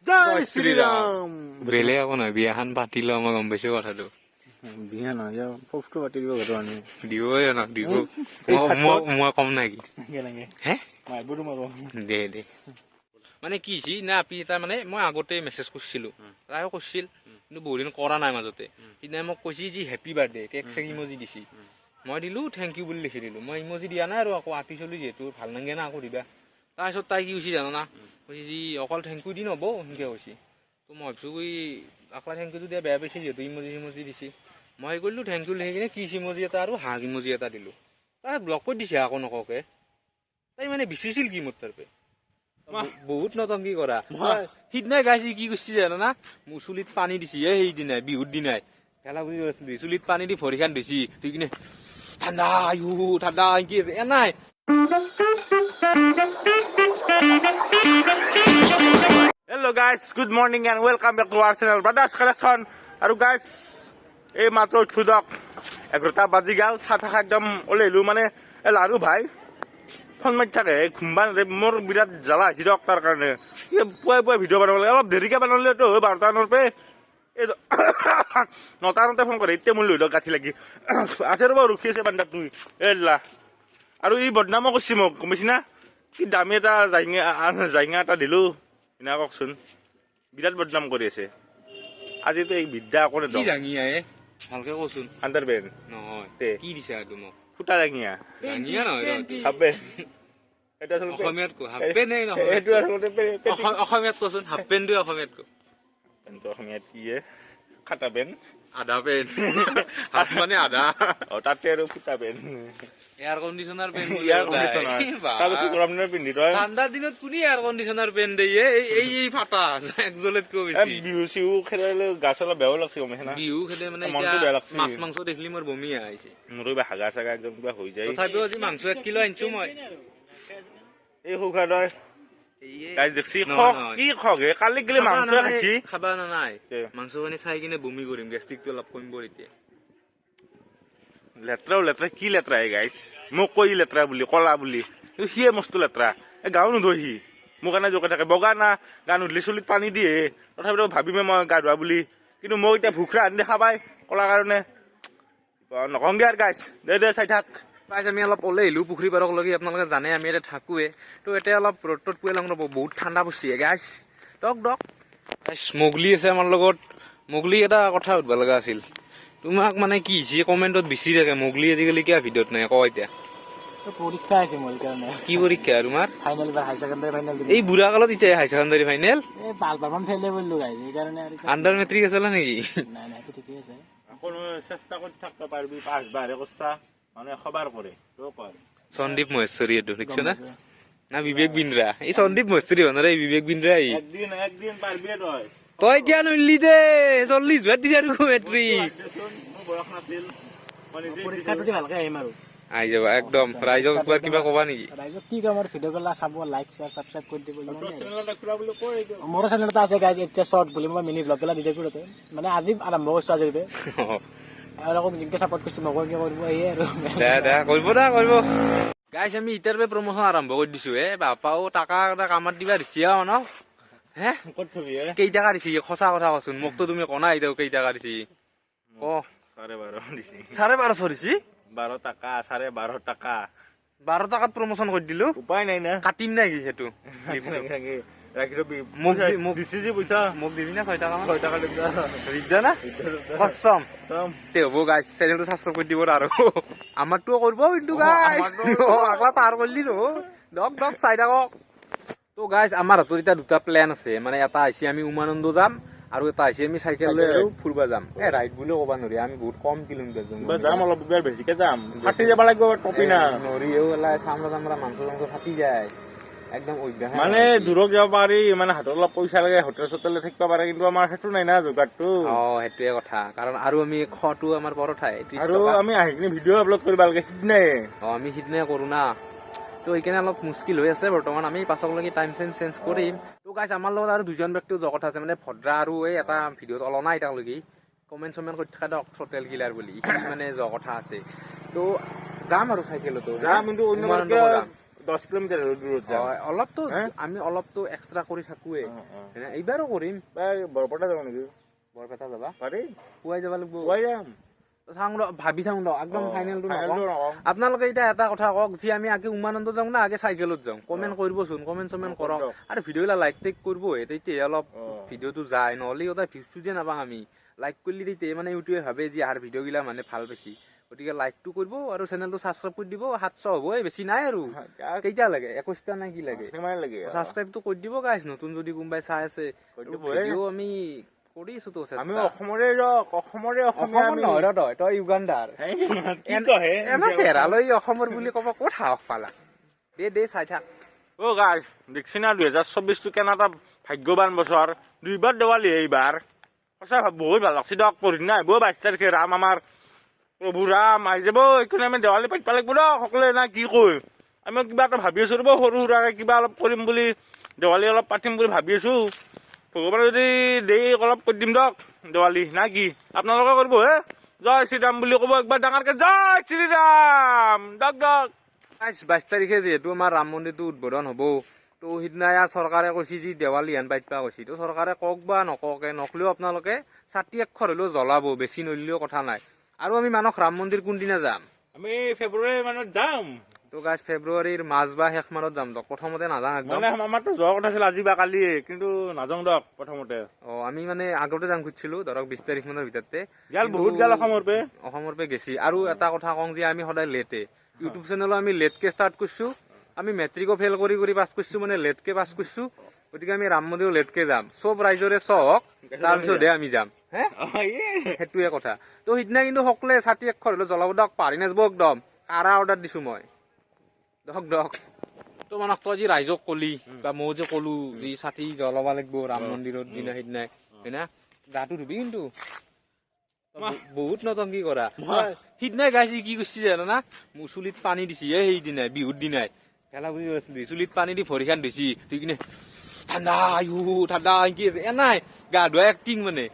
জয় শ্ৰীৰাম। বেলেগ একো নহয়, বিয়াখন পাতিলো মই গম পাইছো কথাটো। বিয়া নহয় পফটো পাতি দিব ঘৰ মানে দিবই না দিব। মই কম নাকি হে দে দে মানে কি হৈছে না আপি এটা মানে মই আগতে মেছেজ কৰিছিলো, তাইও কৰিছিল কিন্তু বহুত দিন কৰা নাই মাজতে। সিদিনা মোক কৈছি যে হেপী বাৰ্থডে, কেক চেক ইমজি দিছি। মই দিলো থেংক ইউ বুলি লিখি দিলো, মই ইমজি দিয়া নাই আৰু আকৌ আপি চলি যিহেতু ভাল নালাগে না আকৌ দিবা। তাৰপিছত তাই কি কৈছি জানো না, কৈছি যি অকল থেংক ইউ দি নব সেনেকে কৈছি। তো মই ভাবছো কি অকল থেংক ইউটো দিয়া বেয়া পাইছি যিহেতু ইমজি সিমজি দিছি। মই কৰিলো থেংক ইউ লিখি কিনে কিছ ইমজি এটা আৰু হাগ ইমজি এটা দিলো। তাই ব্লক কৰি দিছে আকৌ নককে। তাই মানে বিচাৰিছিল কি মোৰ তাৰপে বহুত নতংকি কৰা। সিদিনাই গাইছি কি কৰিছি জানো না, মোৰ চুলিত পানী দিছি সেইদিনাই বিহুৰ দিনাই খেলা বুজি চুলিত পানী দি ভৰিখান ধুইছি, ধুই কিনে ঠাণ্ডা আয়ু ঠাণ্ডা কি আছে এ নাই। Hello' guys, good morning and welcome back to our channel brothers collection. আৰু গাইজ এই মাত্ৰ উঠো দিয়ক, 11টা বাজি গ'ল। চাহ থাকা একদম ওলাইলো মানে এই লাৰু ভাই ফোন মাৰি থাকে ঘুমবা নাযায়। মোৰ বিৰাট জ্বালা হৈছে দিয়ক তাৰ কাৰণে। পুৱাই পুৱাই ভিডিঅ' বনাব লাগে, অলপ দেৰিকৈ বনালেতো হয় 12টা মানতে। এই 9টা মানতে ফোন কৰে, এতিয়া মোৰ লৈ দিয়ক গাঁঠি লাগি আছে ৰ'ব, ৰখি আছে বান্দাক তুমি এইলা। আৰু ই বদনামো কৰিছে মোক, গম পাইছি না। কি দামী এটা জাইঙা এটা দিলোঁ এনে কওকচোন, বিৰাট বদনাম কৰি আছে। আজিতো এই বিদ্যা আকৌ কি জাঙিয়া ভালকে কচোন। আণ্ডাৰ পেণ্ট নহয় কি দিছা এইটো মোক? ফুটা জাঙিয়া জাঙিয়া নহয় হাফ পেণ্ট। সেইটো আচলতে অসমীয়াত কো হাফ পেণ্ট নহয়, সেইটো আচলতে অসমীয়াত কচোন হাফ পেণ্টটো অসমীয়াত কো। পেণ্টটো অসমীয়াত কি খাটা পেণ্ট, আধা পেণ্ট হাফ মানে আধা। তাতে আৰু ফুটা পেণ্ট, এয়াৰ কণ্ডিচনাৰ পেণ্ট। ইয়াৰ কণ্ডিচনাৰ তাৰপিছত গৰম দিনত পিন্ধি তই ঠাণ্ডাৰ দিনত কোনে এয়াৰ কণ্ডিচনাৰ পেণ্ট দিয়ে? এই ফাটা একজলেতকৈ বেছি। বিহু চিহু খেলালে গাছ অলপ বেয়াও লাগছে, গম পাইছে না। বিহু খেলে মানে মনটো বেয়া লাগছে। মাছ মাংস দেখিলি মোৰ বমি আহিছে। মোৰো কিবা হাগা চাগা একদম কিবা হৈ যায়। তথাপিও আজি মাংস 1 কিলো আনিছো মই। এই সুখা তই দেখছি কি খগ হে, কালি গেলি মাংস খাইছি খাবা না নাই? মাংস মানে চাই কিনে বমি কৰিম, গেষ্ট্ৰিকটো অলপ কমিব এতিয়া। লেতেৰাও লেতেৰা, কি লেতেৰা হে গাইছ? মোক কৈ লেতেৰা বুলি কলা বুলি, সিয়ে মস্ত লেতেৰা। এই গাও নোধোই সি, মোৰ কাৰণে জোকাই থাকে বগা না, গা নুধলি চুলিত পানী দিয়ে। তথাপিতো ভাবিমে মই গা ধোৱা বুলি, কিন্তু মোক এতিয়া ভোকৰা আনি দেখা পাই কলা কাৰণে নকওঁ দিয়া গাইছ। দে চাই থাক। গাইছ আমি অলপ ওলাই আহিলো পুখুৰী পাৰক লগি, আপোনালোকে জানে আমি এতিয়া থাকোৱে। তো এতিয়া অলপ ৰ'দত পুৱাই লওঁ ৰ'ব, বহুত ঠাণ্ডা পৰিছে গাইছ। দক গাইছ মগলি আছে আমাৰ লগত। মগলি এটা কথা সুধিব লগা আছিল তোমাক, মানে কি হৈছে কমেণ্টত বিচাৰি থাকে মগলি আজিকালি কিয় ভিডিঅ'ত নাই কওঁ এতিয়া? পৰীক্ষা আছে মোৰ কাৰণে। কি পৰীক্ষা তোমাৰ? ফাইনেল বা হাই সেকেন্ডাৰী ফাইনেল দিম। এই বুঢ়া কালত এতিয়া হাই সেকেন্ডাৰী ফাইনেল? এই 5 ফেইল কৰিলো গাইজ, সেইকাৰণে আৰু আণ্ডাৰ মেট্ৰিক আছিলে নেকি? নাই নাই ঠিকেই আছে। আকৌ চেষ্টা কৰি থাকিব পাৰিবি, 5 বাৰহে কৰছা মানে খবাৰ কৰে তো কয় সন্দীপ মহেশ্বৰী এইটো দেখিছ না বিবেক বিন্দ্ৰা? এই সন্দীপ মহেশ্বৰী হয় এই বিবেক বিন্দ্ৰা। একদিন পাৰিবি তই। তই এতিয়া নলি দে 40 ভাত দিছে আৰু মেট্ৰিক। বয়স নাছিল, পৰীক্ষাটো ভালকে আহিম আৰু আহি যাবা একদম। ৰাইজক কিবা কবা নেকি? ৰাইজক কি কম আৰু, ভিডিঅ' গলা চাব, লাইক শ্বেয়াৰ ছাবস্ক্ৰাইব কৰি দিব। মোৰ চেনেল এটা আছে গাইজ, এতিয়া শৰ্ট বুলি, মই মিনি ব্লগ গেলা দি থাকো তাতে। মানে আজি আৰম্ভ কৰিছো আজিতে, এওঁলোকক যিকে চাপৰ্ট কৰিছো মোক কৰিব সেয়ে আৰু কৰিব গাইছ। আমি ইটাৰ পৰা প্ৰমোচন আৰম্ভ কৰি দিছো বাপাও টাকা এটা কামত দিবা দিছি ন। হে ক'ত থবি কেইটাকা দিছি সঁচা কথা কচোন, মোকতো তুমি কনা এতিয়া কেইটাকা দিছি ক? 12.5 দিছি। 12.5 দিছি? 12 টাকা 12.5 টাকা। 12 টাকাত প্ৰমোচন কৰি দিলো, উপায় নাই না। কাটিম নাই কি সেইটো? ৰাখি থবি, মোক দিছি যে পইচা মোক দিবি না 6 টাকা? 6 টাকা দিবা দিছা না কসম তে হ'ব গাইছ। চেনেলটো সাবস্ক্ৰাইব কৰি দিব আৰু আমাৰটো কৰিব কিন্তু গাইছ, আগলা তাৰ কৰিলি ন। দক চাই থাকক। তো গাইছ আমাৰ হাতত এতিয়া দুটা প্লেন আছে, মানে এটা হৈছে আমি উমানন্দ যাম আৰু এটা হৈছে আমি চাইকেল লৈ আৰু ফুৰবা যাম। ৰাইড বুলিও ক'ব নোৱাৰি, আমি বহুত কম কিলোমিটাৰ যাম, অলপ বেছিকে যাম। ফাটি যাব লাগিব টপি না নৰি ওলাই চামৰা মাংস ফাটি যায় একদম অভ্যাস। মানে দূৰত যাব পাৰি, মানে হাতত অলপ পইচা লাগে, হোটেল চোটেলে থাকিব পাৰে, কিন্তু আমাৰ সেইটো নাই না যোগাৰটো। সেইটোৱে কথা, কাৰণ আৰু আমি খোৱাটো আমাৰ পৰঠাই আৰু আমি আহি কিনে ভিডিঅ' আপলোড কৰিব লাগে সিদিনাই। আমি সিদিনাই কৰো না, তো সেইকাৰণে অলপ মুস্কিল হৈ আছে বৰ্তমান। আমি পাছলৈকে টাইম চেঞ্জ কৰিম। তো গাইছ আমাৰ লগত আৰু দুজন ব্যক্তিও যোৱা কথা আছে, মানে ভদ্ৰা আৰু এই এটা ভিডিঅ'ত ওলোৱা নাই এতিয়ালৈকে, কমেণ্ট চমেণ্ট কৰি থকা দিয়ক হোটেল কিলাৰ বুলি, মানে যোৱা কথা আছে। তো যাম আৰু চাইকেলতো যাম, কিন্তু 10 কিলোমিটাৰ দূৰত যাম অলপতো হে? আমি অলপতো এক্সট্ৰা কৰি থাকোৱে অ। এইবাৰো কৰিম বৰপেটা যাব নেকি বৰপেটা যাবা পাৰি পুৱাই যাব লাগিব পুৱাই যাম চাওঁ ৰ ভাবি চাওঁ ৰ একদম ফাইনেলটো ফাইনেলটো নকওঁ নকওঁ। আপোনালোকে এতিয়া এটা কথা কওক যে আমি আগে উমানন্দ যাওঁ না আগে চাইকেলত যাওঁ কমেণ্ট কৰিবচোন কমেণ্ট চমেণ্ট কৰক কৰক। আৰু ভিডিঅ'বিলাক লাইক টেক কৰিব তেতিয়া অলপ অ। ভিডিঅ'টো যায় নহ'লে সিহঁতে ভিউজটো যে নাপাওঁ আমি লাইক কৰিলে তেতিয়া মানে ইউটিউবে ভাবে যে আৰ ভিডিঅ'গিলা মানে ভাল পাইছি গতিকে লাইকটো কৰিব আৰু চেনেলটো ছাবস্ক্ৰাইব কৰি দিব 700 হ'ব বেছি নাই আৰু কেইটা লাগে 21টা নাই কি লাগে সিমান লাগে ছাবস্ক্ৰাইবটো কৰি দিব গাইছ নতুন যদি কোনোবাই চাই আছে কৰি দিব, ভিডিঅ' আমি কৰিছো তো আমি চেষ্টা অসমৰে অসমীয়া অসমৰ আমি নহয় ৰ তই উগাণ্ডাৰ হেই, কি কহে এনে চেহেৰালৈ অসমৰ বুলি ক'ব ক'ত সাহস পালা দে চাই থাক অ গাইছ দেখছি না 2024টো কেনে এটা ভাগ্যৱান বছৰ 2বাৰ দেৱালী এইবাৰ সঁচা বহুত ভাল লাগছে দিয়ক পঢ়ি নাই 22 তাৰিখে ৰাম আমাৰ প্ৰভু ৰাম আহি যাব এইখিনি আমি দেৱালী পাতিব লাগিব দিয়ক সকলোৱে না কি কয় আমি কিবা এটা ভাবি আছো ৰ'ব সৰু সুৰাকে কিবা অলপ কৰিম বুলি দেৱালী অলপ পাতিম বুলি ভাবি আছো ভগৱানে যদি দেই অলপ কৰি দিম দিয়ক দেৱালী না কি আপোনালোকে কৰিব হে জয় শ্ৰীৰাম বুলি ক'ব একবাৰ ডাঙৰকে জয় শ্ৰীৰাম দক দক 22 তাৰিখে যিহেতু আমাৰ ৰাম মন্দিৰটো উদ্বোধন হ'ব তো সিদিনা ইয়াৰ চৰকাৰে কৈছে যে দেৱালী হেন পাতিবা কৈছে তো চৰকাৰে কওক বা নকওকে নকলেও আপোনালোকে 61 হ'লেও জ্বলাব বেছি নলিলেও কথা নাই আৰু আমি মানস ৰাম মন্দিৰ কোনদিনা যাম আমি ফেব্ৰুৱাৰী মানত যাম তো গাইজ ফেব্ৰুৱাৰীৰ মাজ বা শেষ মানত যাম দক প্ৰথমতে নাযাওঁ একদম মানে আমাৰতো যোৱাৰ কথা আছিল আজি বা কালি কিন্তু নাযাওঁ দিয়ক প্ৰথমতে আমি মানে আগতে যাম খুজিছিলো ধৰক 20 তাৰিখ মানৰ ভিতৰতে গাল বহুত গাল অসমৰ পে গেছি আৰু এটা কথা কওঁ যে আমি সদায় লেটে ইউটিউব চেনেলো আমি লেটকে ষ্টাৰ্ট কৰিছো আমি মেট্ৰিকো ফেল কৰি পাছ কৰিছো মানে লেটকে পাছ কৰিছো গতিকে আমি ৰাম মন্দিৰো লেটকে যাম চব ৰাইজৰে চহক তাৰপিছতহে আমি যাম হে সেইটোৱে কথা তো সিদিনা কিন্তু সকলোৱে 61 হ'লেও জ্বলাব দক পাৰি নাযাব একদম কাৰা অৰ্ডাৰ দিছো মই দক তো মানে তই যি ৰাইজক কলি বা মই যে কলো যি 60 জ্বলাব লাগিব ৰাম মন্দিৰত দিনা সিদিনাই হয়না গাটো ধুবি কিন্তু বহুত নতংকি কৰা সিদিনাই গাইছি কি কৰিছে জানো না মোৰ চুলিত পানী দিছি সেইদিনাই বিহুৰ দিনাই খেলা বুজি আছিলি চুলিত পানী দি ভৰি খান ধুইছি তুই কিনে ঠাণ্ডা ঠাণ্ডা কি আছে নাই গা ধোৱা এক্টিং মানে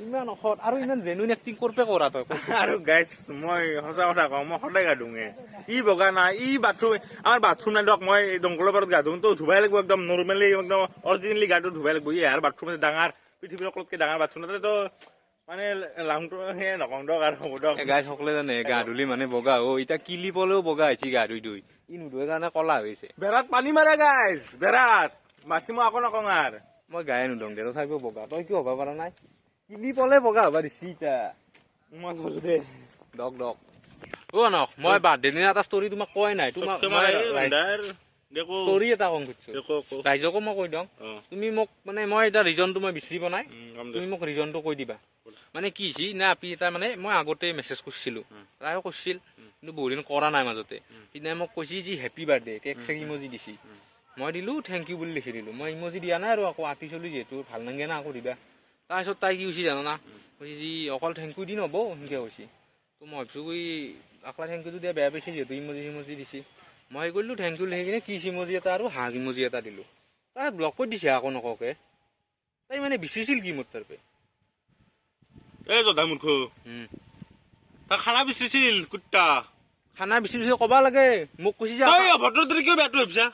ইমান অসৎ আৰু ইমান জেনুইন এক্টিং কৰপে কৰা তই আৰু গাইছ মই সঁচা কথা কওঁ মই সদায় গা ধুঙে ই বগা নাই ই বাথৰুম আমাৰ বাথৰুম নাই দিয়ক মই দমকলৰ পাৰত গা ধুওঁ তো ধুবাই লাগিব একদম নৰ্মেলি একদম অৰিজিনেলি গাটো ধুবাই লাগিব ইয়াৰ বাথৰুম আছে ডাঙৰ পৃথিৱীৰ সকলোতকৈ ডাঙৰ বাথৰুম তাতে মানে লাংটো সেই নকওঁ দিয়ক আৰু হ'ব দিয়ক গাই সকলে জানে গা ধুলি মানে বগা এতিয়া কিলি পলেও বগা হৈছে গা ধুই ই নুধুৱে কাৰণে কলা হৈছে বেৰাত পানী মাৰে গাইছ বেৰাত বাকী মই আকৌ নকওঁ আৰু মই গায়ে নুধং দে তথাপিও বগা তই কিয় হবা পৰা নাই কিলি পলে বগা হবা দিছি ইতা মই গ'লো দে দক অ নক মই বাৰ্থডে দিনা এটা ষ্টৰি তোমাক কয় নাই তোমাক ষ্টৰি এটা কম খুজিছো ৰাইজকো মই কৈ দিওঁ তুমি মোক মানে মই এটা ৰিজনটো মই বিচাৰি পোৱা নাই তুমি মোক ৰিজনটো কৈ দিবা মানে কি হৈছে না আপি এটা মানে মই আগতে মেছেজ কৰিছিলো তাইও কৈছিল কিন্তু বহুত দিন কৰা নাই মাজতে সিদিনা মোক কৈছি যে হেপী বাৰ্থডে কেক চেক ইমজি দিছি মই দিলো থেংক ইউ বুলি লিখি দিলো মই ইমজি দিয়া নাই আৰু আকৌ আপি চলি যিহেতু ভাল নালাগে না আকৌ দিবা তাৰপিছত তাই কি কৈছি জানো না কৈছি যি অকল থেংক ইউ দি নহ'ব সেনেকৈ কৈছি তো মই ভাবিছো কি অকল থেংক ইউটো দিয়া বেয়া পাইছে যিহেতু ইমজি দিছি মই কৰিলো থেংক ইউ লিখি কিনে কি ইমজি এটা আৰু হাঁহ ইমজি এটা দিলো তাই ব্লক কৰি দিছে আকৌ নকওকে তাই মানে বিচাৰিছিল কি মোৰ তাৰপে এই জধা মূৰ্খ তাক খানা বিচাৰিছিল কুত্তা খানা বিচাৰিছে ক'বা লাগে মোক কৈছি যে ভদ্ৰৰ দৰে কিয় বেয়াটো ভাবিছা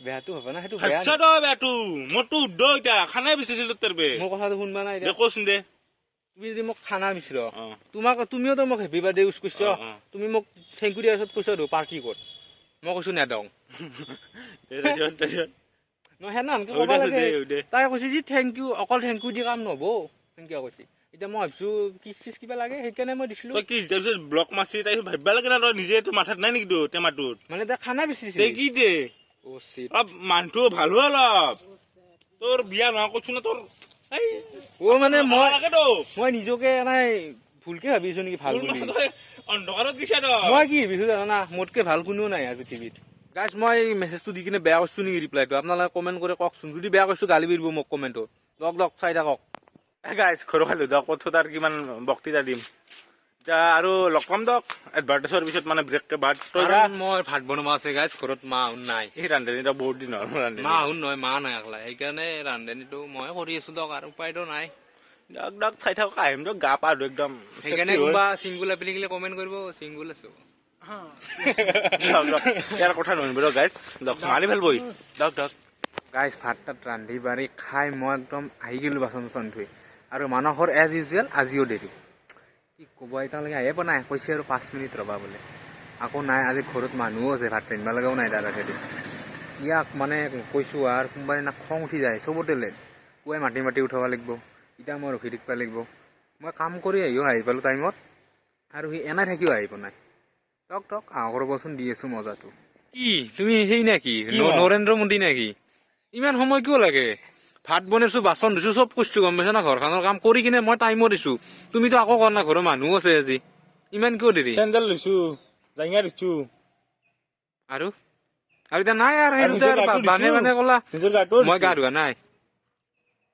বেয়াটো হ'ব না সেইটো ভাবিছা তই বেয়াটো মোৰতো উদ্ধ এতিয়া খানাই বিচাৰিছিল তাৰ বে মোৰ কথাটো শুনবা নাই দে কচোন দে তুমি যদি মোক খানা বিচাৰ তুমিও তো মোক হেপী বাৰ্থডে ইউজ কৰিছ তুমি মোক থেংক ইউ দিয়াৰ পিছত কৈছ পাৰ্টি ক'ত মই কৈছো নেদং সেনেকে ক'বা লাগে তাই কৈছে যে থেংক ইউ অকল থেংক ইউ দি কাম নহ'ব সেনেকে কৈছে এতিয়া মই ভাবিছো কিছ চিছ কিবা লাগে সেইকাৰণে মই দিছিলো তই কিছ দিয়াৰ পিছত ব্লক মাৰছি তাই ভাবিব লাগে না তই নিজে তোৰ মাথাত নাই নেকি তো টেমাটোত মানে তাই খানা বিচাৰিছে কি দে মানুহটো ভাল হোৱা অলপ তোৰ বিয়া নোহোৱা কৈছো না তোৰ মানে মই নিজকে এনেই ভুলকে ভাবিছো নেকি ভাল বুলি অন্ধকাৰত দিছা তই মই কি ভাবিছো জানা মোতকে ভাল কোনেও নাই আৰু পৃথিৱীত গাইছ মই মেছেজটো দি কিনে বেয়া কৈছো নেকি ৰিপ্লাইটো আপোনালোকে কমেণ্ট কৰি কওকচোন যদি বেয়া কৈছো গালি পাৰিব মোক কমেণ্টত লগ চাই থাকক গাইছ ঘৰ খালো দিয়ক ক'ত তাৰ কিমান বক্তৃতা দিম এতিয়া আৰু লগ পাম দিয়ক এডভাৰটাইজৰ পিছত মানে ব্ৰেককে বাদ মই ভাত বনাব আছে গাইছ ঘৰত মা আহুন নাই এই ৰান্ধনীটা বহুত দিন হ'ল মা আহুন নহয় মা নাই একলা সেইকাৰণে ৰান্ধনীটো মই কৰি আছো দিয়ক আৰু উপায়তো নাই চাই থাকক আহিম দিয়ক গা পা ধুই একদম সেইকাৰণে কোনোবা চিংগুল এপ্লি গিলে কমেণ্ট কৰিব চিংগুল আছো ইয়াৰ কথা নুশুনিব ৰ গাইজ লগ মাৰি ভাল বই দক দক গাইজ ভাত তাত ৰান্ধি বাঢ়ি খাই মই একদম আহি গ'লো বাচন চাচন ধুই আৰু মানুহৰ এজ ইউজুৱেল আজিও দেৰি কি ক'ব এতিয়ালৈকে আহে পোৱা নাই কৈছে আৰু 5 মিনিট ৰ'বা বোলে আকৌ নাই আজি ঘৰত মানুহো আছে ভাত ৰান্ধিব লগাও নাই তাৰ খেতি ইয়াক মানে কৈছোঁ আৰু কোনোবা দিনা খং উঠি যায় চবতে লেট পুৱাই মাতি মাতি উঠাব লাগিব এতিয়া মই ৰখি থাকিব লাগিব মই কাম কৰি আহিও আহি পালোঁ টাইমত আৰু সি এনাই থাকিও আহি পোৱা নাই টক টক আহৰ বচোন দি আছোঁ মজাটো কি তুমি সেই নেকি নৰেন্দ্ৰ মোদী নেকি ইমান সময় কিয় লাগে ভাত বনাইছো বাচন ধুইছো চব কৰিছো গম পাইছা না ঘৰখনৰ কাম কৰি কিনে মই টাইমো দিছো তুমিতো আকৌ কৰা না ঘৰৰ মানুহো আছে আজি ইমান কিয় দেৰি চেণ্ডেল লৈছো জাঙিয়া দিছো আৰু এতিয়া নাই আৰু মানে কলা নিজৰ গাটো মই গা ধোৱা নাই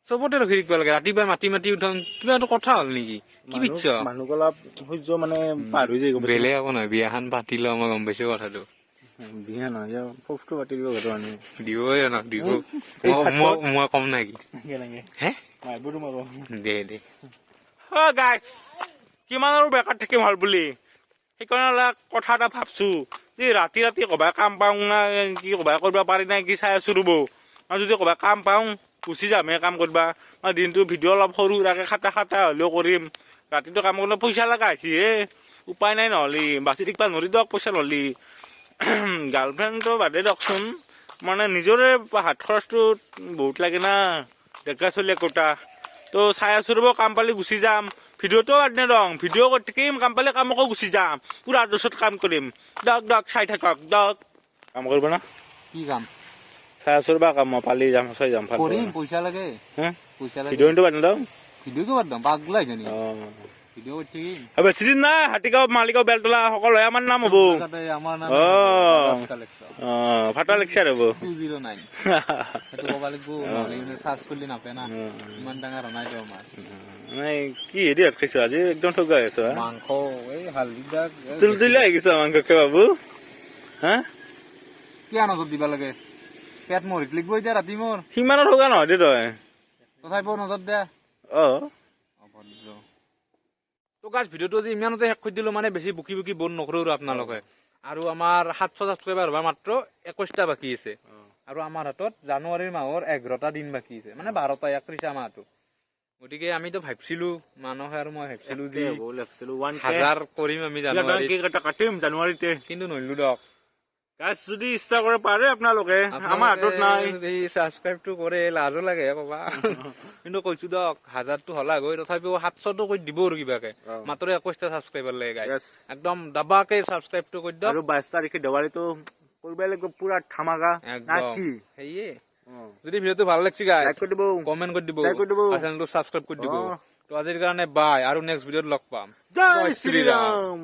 চবতে ৰখি থাকিব লাগে ৰাতিপুৱাই মাতি মাতি উঠাম কিবা এটা কথা হ'ল নেকি কি বিচ্ছ মানুহক অলপ সহ্য মানে পাৰ হৈ যায় বেলেগ একো নহয় বিয়াখন পাতি লওঁ মই গম পাইছো কথাটো বিয়া নহয় ফফটো পাতি দিব ঘৰৰ মানুহে দিবই না দিব মই কম নেকি হে দে দে গাইজ কিমান আৰু বেকাৰ থাকিম হ'ল বুলি সেইকাৰণে কথা এটা ভাবছো যে ৰাতি ৰাতি ক'বাই কাম পাওঁ না কি ক'বাই কৰিব পাৰি নাই কি চাই আছো ৰ'ব আৰু যদি ক'বাই কাম পাওঁ গুচি যামহে কাম কৰিবা আৰু দিনটো ভিডিঅ' অলপ সৰু সুৰাকে খাটা হ'লেও কৰিম ৰাতিটো কাম কৰিলে পইচা লগা হৈছে হে উপায় নাই নহ'লে বাচি থাকিবা নৰি দিয়ক পইচা নহ'লে গাৰ্লফ্ৰেণ্ডটো বাদে দিয়কচোন মানে নিজৰে হাত খৰচটো বহুত লাগে না ডেকা চলি একোটা তো চাই আছো ৰ'ব কাম পালে গুচি যাম ভিডিঅ'টো বাদ নেদং ভিডিঅ' কৰি থাকিম কাম পালে কামকো গুচি যাম পুৰা আদৰ্শত কাম কৰিম দক দক চাই থাকক দক কাম কৰিব না কি কাম চাই আছো ৰ'বা কাম মই পালি যাম চাই যাম কৰিম পইচা লাগে পইচা লাগে ভিডিঅ'টো বাদ নেদং ভিডিঅ'কে বাদ দাম পাগলা হৈছে নেকি ভিডিঅ' কৰি থাকিম বেছি দিন নাই হাতীগাঁও মালিগাঁও বেলতলা সকলোৱে আমাৰ নাম হ'ব আমাৰ নাম ফাটা লেকচাৰ হ'ব 209 সেইটো ক'ব লাগিব নহ'লে চাৰ্চ কৰিলে নাপায় না ইমান ডাঙৰ নাই দিওঁ আমাৰ কি হেৰি হাত খাইছো আজি একদম ঠগা আছো মাংস এই হালধি দাগ তুলতুলি আহি গৈছে মাংসকে বাবু হা কিয় নজৰ দিবা লাগে পেট মৰিত লিখিব এতিয়া ৰাতি মোৰ সিমানৰ ঠগা নহয় দে তই তথাপিও নজৰ দে অভদ্ৰ তো গাইজ ভিডিঅ'টো আজি ইমানতে শেষ কৰি দিলোঁ মানে বেছি বুকি বুকি বন নকৰোঁ আৰু আপোনালোকে আৰু আমাৰ 700 ছাবস্ক্ৰাইবাৰ হোৱাৰ মাত্ৰ 21টা বাকী আছে আৰু আমাৰ হাতত জানুৱাৰীৰ মাহৰ 11টা দিন বাকী আছে মানে 12টা 31 মাহটো গতিকে আমিতো ভাবিছিলো মানুহে আৰু মই ভাবিছিলো যে 1000 কৰিম আমি জানুৱাৰীতে কিন্তু নৰিলো দিয়ক গাইজ যদি ইচ্ছা কৰে পাৰে আপোনালোকে আমাৰ হাতত নাই ছাবস্ক্ৰাইবটো কৰে লাজো লাগে কবা কিন্তু কৈছো দিয়ক 1000টো হলা গৈ তথাপিও 700টো কৰি দিব আৰু কিবাকে মাত্ৰ 21টা ছাবস্ক্ৰাইবাৰ লাগে গাইজ একদম দাবাকে ছাবস্ক্ৰাইবটো কৰি দিয়ক আৰু 22 তাৰিখে দেৱালীটো কৰিবই লাগিব পুৰা ধামাকা কি সেয়ে যদি ভিডিঅ'টো ভাল লাগিছে গাইজ লাইক কৰি দিব কমেন্ট কৰি দিব শ্বেয়াৰ কৰি দিব আৰু চেনেলটো ছাবস্ক্ৰাইব কৰি দিব তো আজিৰ কাৰণে বাই আৰু নেক্সট ভিডিঅ'ত লগ পাম জয় শ্ৰীৰাম।